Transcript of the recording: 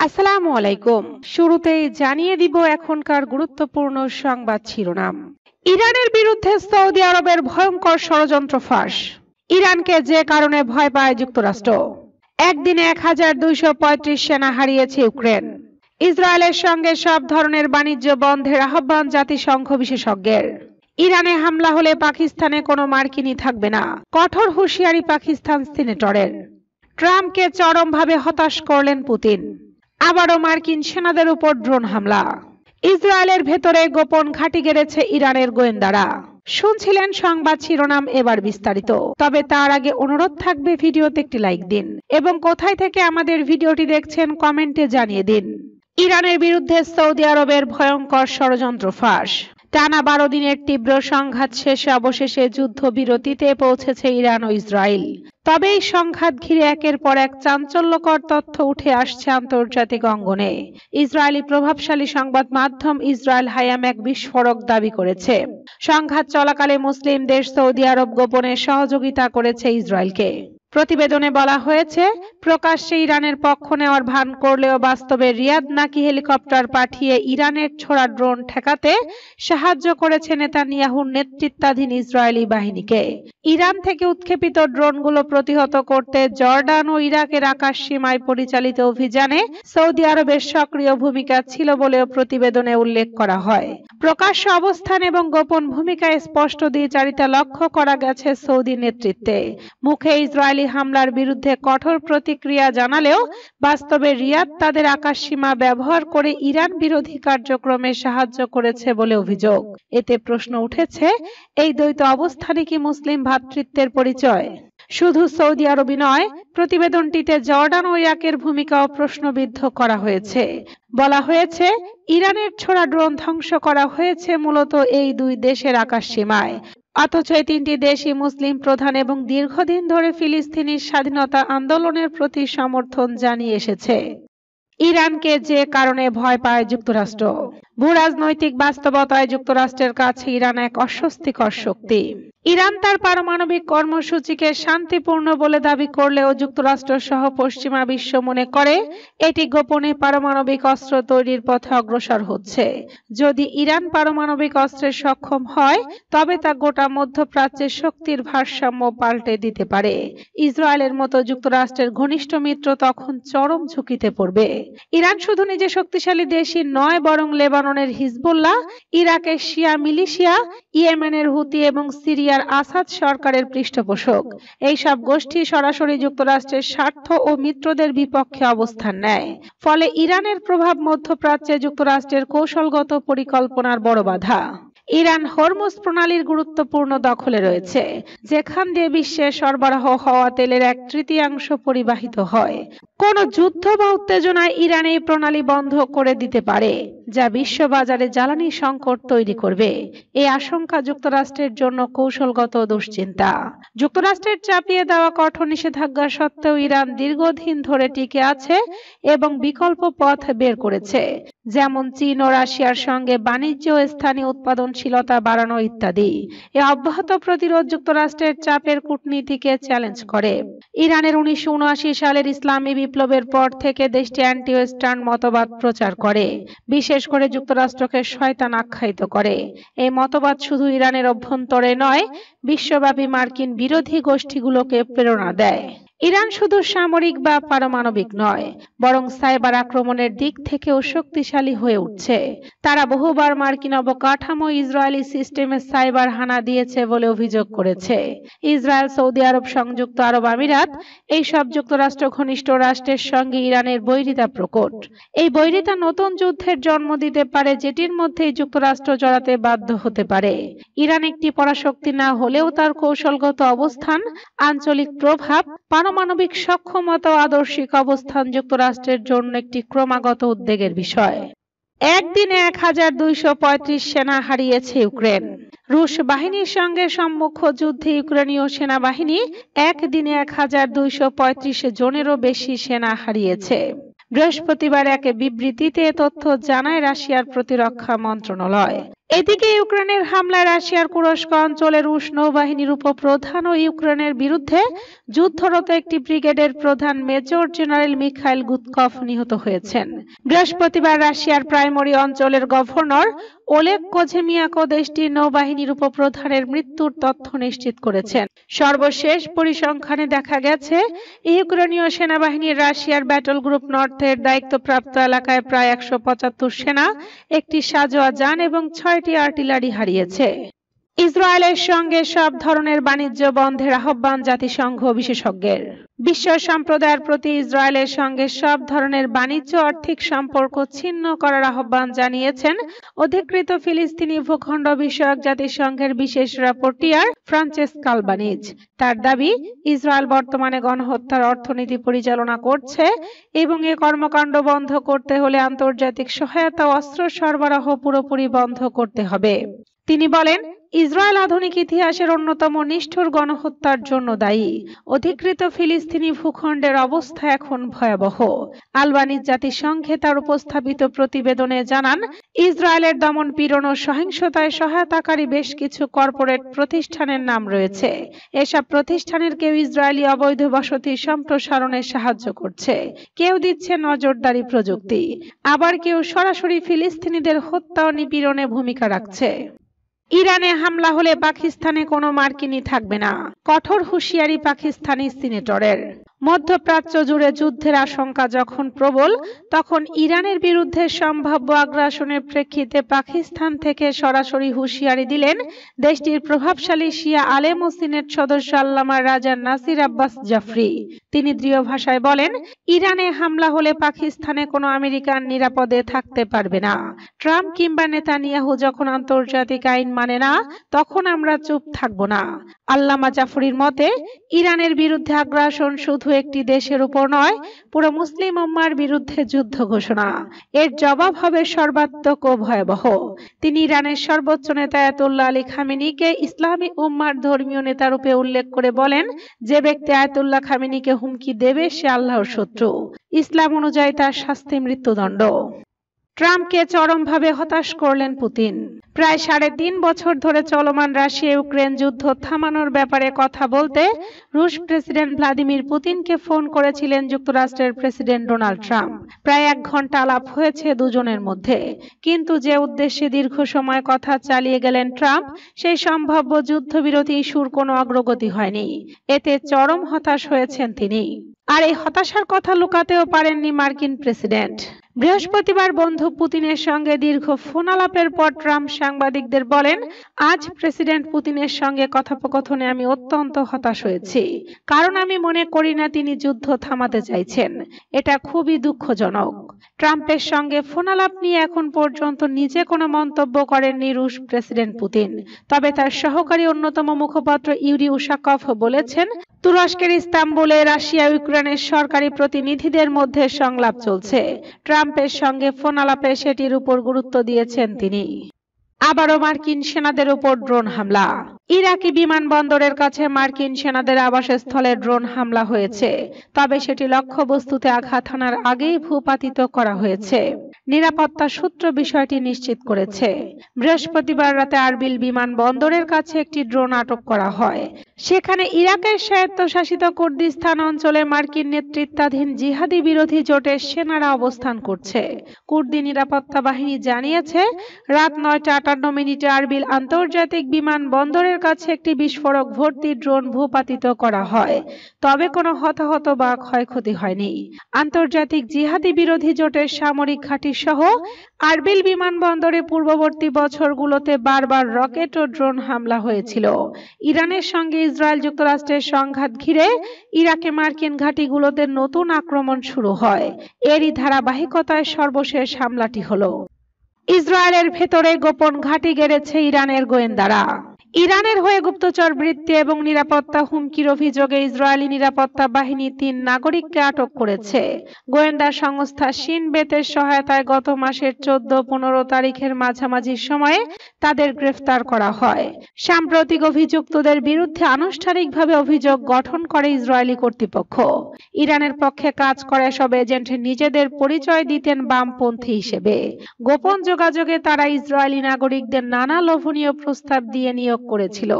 আসসালামু আলাইকুম। শুরুতেই জানিয়ে দিব এখনকার গুরুত্বপূর্ণ সংবাদ শিরোনাম। ইরানের বিরুদ্ধে সৌদি আরবের ভয়ঙ্কর ষড়যন্ত্র ফাঁস। ইরানকে যে কারণে ভয় পায় যুক্তরাষ্ট্র। একদিনে 1235 সেনা হারিয়েছে ইউক্রেন। ইসরায়েলের সঙ্গে সব ধরনের বাণিজ্য বন্ধের আহ্বান জাতিসংঘ বিশেষজ্ঞের। ইরানে হামলা হলে পাকিস্তানে কোনো মার্কিনই থাকবে না, কঠোর হুঁশিয়ারি পাকিস্তান সিনেটরের। ট্রাম্পকে চরমভাবে হতাশ করলেন পুতিন। আবারও মার্কিন সেনাদের উপর ড্রোন হামলা। ইসরায়েলের ভেতরে গোপন ঘাঁটি গেড়েছে ইরানের গোয়েন্দারা। শুনছিলেন সংবাদ শিরোনাম, এবার বিস্তারিত। তবে তার আগে অনুরোধ থাকবে ভিডিওতে একটি লাইক দিন এবং কোথায় থেকে আমাদের ভিডিওটি দেখছেন কমেন্টে জানিয়ে দিন। ইরানের বিরুদ্ধে সৌদি আরবের ভয়ঙ্কর ষড়যন্ত্র ফাঁস। টানা 12 দিনের তীব্র সংঘাত শেষে অবশেষে যুদ্ধবিরতিতে পৌঁছেছে ইরান ও ইসরায়েল। তবে এই সংঘাত ঘিরে একের পর এক চাঞ্চল্যকর তথ্য উঠে আসছে আন্তর্জাতিক অঙ্গনে। ইসরায়েলি প্রভাবশালী সংবাদ মাধ্যম ইসরায়েল হায়াম এক বিস্ফোরক দাবি করেছে। সংঘাত চলাকালে মুসলিম দেশ সৌদি আরব গোপনে সহযোগিতা করেছে ইসরায়েলকে। প্রতিবেদনে বলা হয়েছে, প্রকাশ্যে ইরানের পক্ষ নেওয়ার ভান করলেও বাস্তবে রিয়াদ নাকি হেলিকপ্টার পাঠিয়ে ইরানের ছোড়া ড্রোন ঠেকাতে সাহায্য করেছে নেতানিয়াহুর নেতৃত্বাধীন ইসরায়েলি বাহিনীকে। ইরান থেকে উৎক্ষেপিত ড্রোনগুলো প্রতিহত করতে জর্ডান ও ইরাকের আকাশ সীমায় পরিচালিত অভিযানে সৌদি আরবের সক্রিয় ভূমিকা ছিল বলেও প্রতিবেদনে উল্লেখ করা হয়। প্রকাশ্য অবস্থান এবং গোপন ভূমিকায় স্পষ্ট দ্বিচারিতা লক্ষ্য করা গেছে সৌদি নেতৃত্বে। মুখে ইসরায়েলি হামলার বিরুদ্ধে কঠোর প্রতিক্রিয়া জানালেও বাস্তবে রিয়াদ তাদের আকাশসীমা ব্যবহার করে ইরান বিরোধী কার্যক্রমে সাহায্য করেছে বলে অভিযোগ। এতে প্রশ্ন উঠেছে, এই দ্বৈত অবস্থানে কি মুসলিম ভ্রাতৃত্বের পরিচয়? শুধু সৌদি আরবই নয়, প্রতিবেদনটিতে জর্ডান ও ইরাকের ভূমিকাও প্রশ্নবিদ্ধ করা হয়েছে। বলা হয়েছে, ইরানের ছোড়া ড্রোন ধ্বংস করা হয়েছে মূলত এই দুই দেশের আকাশসীমায়। অথচ এই তিনটি দেশই মুসলিম প্রধান এবং দীর্ঘদিন ধরে ফিলিস্তিনি স্বাধীনতা আন্দোলনের প্রতি সমর্থন জানিয়ে এসেছে। ইরানকে যে কারণে ভয় পায় যুক্তরাষ্ট্র। ভূরাজনৈতিক বাস্তবতায় যুক্তরাষ্ট্রের কাছে ইরান এক অস্বস্তিকর শক্তি। ইরান তার পারমাণবিক কর্মসূচিকে শান্তিপূর্ণ বলে দাবি করলেও যুক্তরাষ্ট্র সহ পশ্চিমা বিশ্ব মনে করে এটি গোপনে পারমাণবিক অস্ত্র তৈরির পথে অগ্রসর হচ্ছে। যদি ইরান পারমাণবিক অস্ত্রে সক্ষম হয়, তবে তা গোটা মধ্যপ্রাচ্যের শক্তির ভারসাম্য পাল্টে দিতে পারে। ইসরায়েলের মতো যুক্তরাষ্ট্রের ঘনিষ্ঠ মিত্র তখন চরম ঝুঁকিতে পড়বে। ইরান শুধু নিজে শক্তিশালী দেশই নয়, বরং লেবাননের হিজবুল্লাহ, ইরাকের শিয়া মিলিশিয়া, ইয়েমেনের হুতি এবং সিরিয়ার আসাদ সরকারের পৃষ্ঠপোষক। এই সব গোষ্ঠী সরাসরি যুক্তরাষ্ট্রের স্বার্থ ও মিত্রদের বিপক্ষে অবস্থান নেয়। ফলে ইরানের প্রভাব মধ্যপ্রাচ্যে যুক্তরাষ্ট্রের কৌশলগত পরিকল্পনার বড় বাধা। ইরান হরমুজ প্রণালীর গুরুত্বপূর্ণ দখলে রয়েছে, যেখান দিয়ে বিশ্বে সরবরাহ হওয়া তেলের 1/3 পরিবাহিত হয়। কোন যুদ্ধ বা উত্তেজনায় ইরান এই প্রণালী বন্ধ করে দিতে পারে, যা বিশ্ববাজারে জ্বালানি সংকট তৈরি করবে। এই আশঙ্কা যুক্তরাষ্ট্রের জন্য কৌশলগত দুশ্চিন্তা। যুক্তরাষ্ট্রের চাপিয়ে দেওয়া কঠোর নিষেধাজ্ঞা সত্ত্বেও ইরান দীর্ঘদিন ধরে টিকে আছে এবং বিকল্প পথ বের করেছে, যেমন চীন ও রাশিয়ার সঙ্গে বাণিজ্য ও স্থানীয় উৎপাদনশীলতা বাড়ানো ইত্যাদি। এ অব্যাহত প্রতিরোধ যুক্তরাষ্ট্রের চাপের কূটনীতিকে চ্যালেঞ্জ করে। ইরানের 1979 সালের ইসলামী বিপ্লবের পর থেকে দেশটি অ্যান্টি ওয়েস্টার্ন মতবাদ প্রচার করে, বিশেষ করে যুক্তরাষ্ট্রকে শয়তান আখ্যায়িত করে। এই মতবাদ শুধু ইরানের অভ্যন্তরে নয়, বিশ্বব্যাপী মার্কিন বিরোধী গোষ্ঠীগুলোকে প্রেরণা দেয়। ইরান শুধু সামরিক বা পারমাণবিক নয়, বরং সাইবার আক্রমণের দিক থেকেও শক্তিশালী হয়ে উঠছে। তারা বহুবার মার্কিন অবকাঠামো, ইসরায়েলি সিস্টেমে সাইবার হানা দিয়েছে বলে অভিযোগ করেছে। ইসরায়েল, সৌদি আরব, সংযুক্ত আরব আমিরাত, এই সব যুক্তরাষ্ট্র ঘনিষ্ঠ রাষ্ট্রের সঙ্গে ইরানের বৈরিতা প্রকট। এই বৈরিতা নতুন যুদ্ধের জন্ম দিতে পারে, যেটির মধ্যেই যুক্তরাষ্ট্র জড়াতে বাধ্য হতে পারে। ইরান একটি পরাশক্তি না হলেও তার কৌশলগত অবস্থান, আঞ্চলিক প্রভাব, পারমাণবিক সক্ষমতা ও আদর্শিক অবস্থান যুক্তরাষ্ট্রের জন্য একটি ক্রমাগত উদ্বেগের বিষয়। একদিনে 1235 সেনা হারিয়েছে ইউক্রেন। রুশ বাহিনীর সঙ্গে সম্মুখ যুদ্ধে ইউক্রেনীয় সেনাবাহিনী একদিনে 1235 জনেরও বেশি সেনা হারিয়েছে। বৃহস্পতিবার এক বিবৃতিতে তথ্য জানায় রাশিয়ার প্রতিরক্ষা মন্ত্রণালয়। এদিকে ইউক্রেনের হামলায় রাশিয়ার কুরস্ক অঞ্চলে রুশ নৌবাহিনীর উপপ্রধান ও ইউক্রেনের বিরুদ্ধে যুদ্ধরত একটি ব্রিগেডের প্রধান মেজর জেনারেল মিখাইল গুতকভ নিহত হয়েছেন। বৃহস্পতিবার রাশিয়ার প্রাইমরি অঞ্চলের গভর্নর ওলেগ কোঝেমিয়াকো দেশটির নৌবাহিনীর উপপ্রধানের মৃত্যুর তথ্য নিশ্চিত করেছেন। সর্বশেষ পরিসংখ্যানে দেখা গেছে, ইউক্রেনীয় সেনাবাহিনীর রাশিয়ার ব্যাটল গ্রুপ নর্থের দায়িত্বপ্রাপ্ত এলাকায় প্রায় 175 সেনা, একটি সাঁজোয়া যান এবং 6টি আর্টিলারি হারিয়েছে। ইসরায়েলের সঙ্গে সব ধরনের বাণিজ্য বন্ধের আহ্বান জাতিসংঘ বিশেষজ্ঞের। বিশ্ব সম্প্রদায়ের প্রতি ইসরায়েলের সঙ্গে সব ধরনের বাণিজ্য আর্থিক সম্পর্ক ছিন্ন করার আহ্বান জানিয়েছেন অধিকৃত ফিলিস্তিনি ভূখণ্ড বিষয়ক জাতিসংঘের বিশেষ রাপোর্টিয়ার ফ্রান্সেসকা আলবানিজ। তার দাবি, ইসরায়েল বর্তমানে গণহত্যার অর্থনীতি পরিচালনা করছে এবং এ কর্মকাণ্ড বন্ধ করতে হলে আন্তর্জাতিক সহায়তা ও অস্ত্র সরবরাহ পুরোপুরি বন্ধ করতে হবে। তিনি বলেন, ইসরায়েল আধুনিক ইতিহাসের অন্যতম নিষ্ঠুর গণহত্যার জন্য দায়ী। অধিকৃত ফিলিস্তিনি ভূখণ্ডের অবস্থা এখন ভয়াবহ। আলবানিজ জাতিসংঘে তার উপস্থাপিত প্রতিবেদনে জানান, ইসরায়েলের দমন পীড়ন ও সহিংসতায় সহায়তাকারী বেশ কিছু কর্পোরেট প্রতিষ্ঠানের নাম রয়েছে। এসব প্রতিষ্ঠানের কেউ ইসরায়েলি অবৈধ বসতি সম্প্রসারণে সাহায্য করছে, কেউ দিচ্ছে নজরদারি প্রযুক্তি, আবার কেউ সরাসরি ফিলিস্তিনিদের হত্যা ও নিপীড়নে ভূমিকা রাখছে। ইরানে হামলা হলে পাকিস্তানে কোনো মার্কিনি থাকবে না, কঠোর হুঁশিয়ারি পাকিস্তানি সিনেটরের। মধ্যপ্রাচ্য জুড়ে যুদ্ধের আশঙ্কা যখন প্রবল, তখন ইরানের বিরুদ্ধে সম্ভাব্য আগ্রাসনের প্রেক্ষিতে পাকিস্তান থেকে সরাসরি হুঁশিয়ারি দিলেন দেশটির প্রভাবশালী শিয়া আলেম ও সিনেট সদস্য আল্লামা রাজা নাসির আব্বাস জাফরি। তিনি দৃঢ় ভাষায় বলেন, ইরানে হামলা হলে পাকিস্তানে কোনো আমেরিকান নিরাপদে থাকতে পারবে না। ট্রাম্প কিংবা নেতানিয়াহু যখন আন্তর্জাতিক আইন মানে না, তখন আমরা চুপ থাকব না। আল্লামা জাফরির মতে, ইরানের বিরুদ্ধে আগ্রাসন শুধু একটি দেশের উপর নয়, পুরো মুসলিম উম্মার বিরুদ্ধে যুদ্ধ ঘোষণা। এর জবাব হবে সর্বাত্মক ও ভয়াবহ। তিনি ইরানের সর্বোচ্চ নেতা আয়াতুল্লাহ আলী খামেনিকে ইসলামী উম্মার ধর্মীয় নেতা রূপে উল্লেখ করে বলেন, যে ব্যক্তি আয়াতুল্লাহ খামেনিকে হুমকি দেবে সে আল্লাহর শত্রু। ইসলাম অনুযায়ী তার শাস্তি মৃত্যুদণ্ড। ট্রাম্পকে চরমভাবে হতাশ করলেন পুতিন। প্রায় 3.5 বছর ধরে চলমান রাশিয়া ইউক্রেন যুদ্ধ থামানোর ব্যাপারে কথা বলতে রুশ প্রেসিডেন্ট ভ্লাদিমির পুতিনকে ফোন করেছিলেন যুক্তরাষ্ট্রের প্রেসিডেন্ট ডোনাল্ড ট্রাম্প। প্রায় 1 ঘন্টা আলাপ হয়েছে দুজনের মধ্যে, কিন্তু যে উদ্দেশ্যে দীর্ঘ সময় কথা চালিয়ে গেলেন ট্রাম্প, সেই সম্ভাব্য যুদ্ধবিরতি ইস্যুর কোনো অগ্রগতি হয়নি। এতে চরম হতাশ হয়েছেন তিনি। আর এই হতাশার কথা লুকাতেও পারেননি মার্কিন প্রেসিডেন্ট। বৃহস্পতিবার বন্ধু পুতিনের সঙ্গে দীর্ঘ ফোন আলাপের পর ট্রাম্প সাংবাদিকদের বলেন, আজ প্রেসিডেন্ট পুতিনের সঙ্গে কথোপকথনে আমি অত্যন্ত হতাশ হয়েছি, কারণ আমি মনে করি না তিনি যুদ্ধ থামাতে চাইছেন। এটা খুবই দুঃখজনক। ট্রাম্পের সঙ্গে ফোন আলাপ নিয়ে এখন পর্যন্ত নিজে কোনো মন্তব্য করেননি রুশ প্রেসিডেন্ট পুতিন। তবে তার সহকারী অন্যতম মুখপাত্র ইউরি উশাকভ বলেছেন, তুরস্কের ইস্তাম্বুলে রাশিয়া ইউক্রেনের সরকারি প্রতিনিধিদের মধ্যে সংলাপ চলছে। ট্রাম্পের সঙ্গে ফোন আলাপে সেটির উপর গুরুত্ব দিয়েছেন তিনি। আবারও মার্কিন সেনাদের উপর ড্রোন হামলা। ইরাকি বিমানবন্দরের কাছে মার্কিন সেনাদের আবাসস্থলে ড্রোন হামলা হয়েছে, তবে সেটি লক্ষ্যবস্তুতে আঘাত হানার আগেই ভূপাতিত করা হয়েছে। নিরাপত্তা সূত্র বিষয়টি নিশ্চিত করেছে। বৃহস্পতিবার রাতে আরবিল বিমানবন্দরের কাছে একটি ড্রোন আটক করা হয়। সেখানে ইরাকের স্বায়ত্তশাসিত কুর্দিস্তান অঞ্চলে মার্কিন নেতৃত্বাধীন জিহাদি বিরোধী জোটের সেনারা অবস্থান করছে। কুর্দি নিরাপত্তা বাহিনী জানিয়েছে, রাত 9টা 58 আরবিল আন্তর্জাতিক বিমানবন্দরের কাছে একটি বিস্ফোরক ভর্তি ড্রোন ভূপাতিত করা হয়, তবে কোনো হতাহত বা ক্ষয়ক্ষতি হয়নি। আন্তর্জাতিক জিহাদি বিরোধী জোটের সামরিক ঘাঁটি সহ আরবিল বিমানবন্দরে পূর্ববর্তী বছরগুলোতে বারবার রকেট ও ড্রোন হামলা হয়েছিল। ইরানের সঙ্গে ইসরায়েল যুক্তরাষ্ট্রের সংঘাত ঘিরে ইরাকে মার্কিন ঘাঁটিগুলোতে নতুন আক্রমণ শুরু হয়। এরই ধারাবাহিকতায় সর্বশেষ হামলাটি হলো। ইসরায়েলের ভেতরে গোপন ঘাঁটি গেড়েছে ইরানের গোয়েন্দারা। ইরানের হয়ে গুপ্তচর বৃত্তি এবং নিরাপত্তা হুমকির অভিযোগে ইসরায়েলি নিরাপত্তা বাহিনী ৩ নাগরিককে আটক করেছে। গোয়েন্দা সংস্থা শিন বেতের সহায়তায় গত মাসের 14-15 তারিখের মাঝামাঝি সময়ে তাদের গ্রেফতার করা হয়। সাম্প্রতিক অভিযুক্তদের বিরুদ্ধে আনুষ্ঠানিকভাবে অভিযোগ গঠন করে ইসরায়েলি কর্তৃপক্ষ। ইরানের পক্ষে কাজ করে সব এজেন্ট নিজেদের পরিচয় দিতেন বামপন্থী হিসেবে। গোপন যোগাযোগে তারা ইসরায়েলি নাগরিকদের নানা লোভনীয় প্রস্তাব দিয়ে নিয়োগ করেছিল।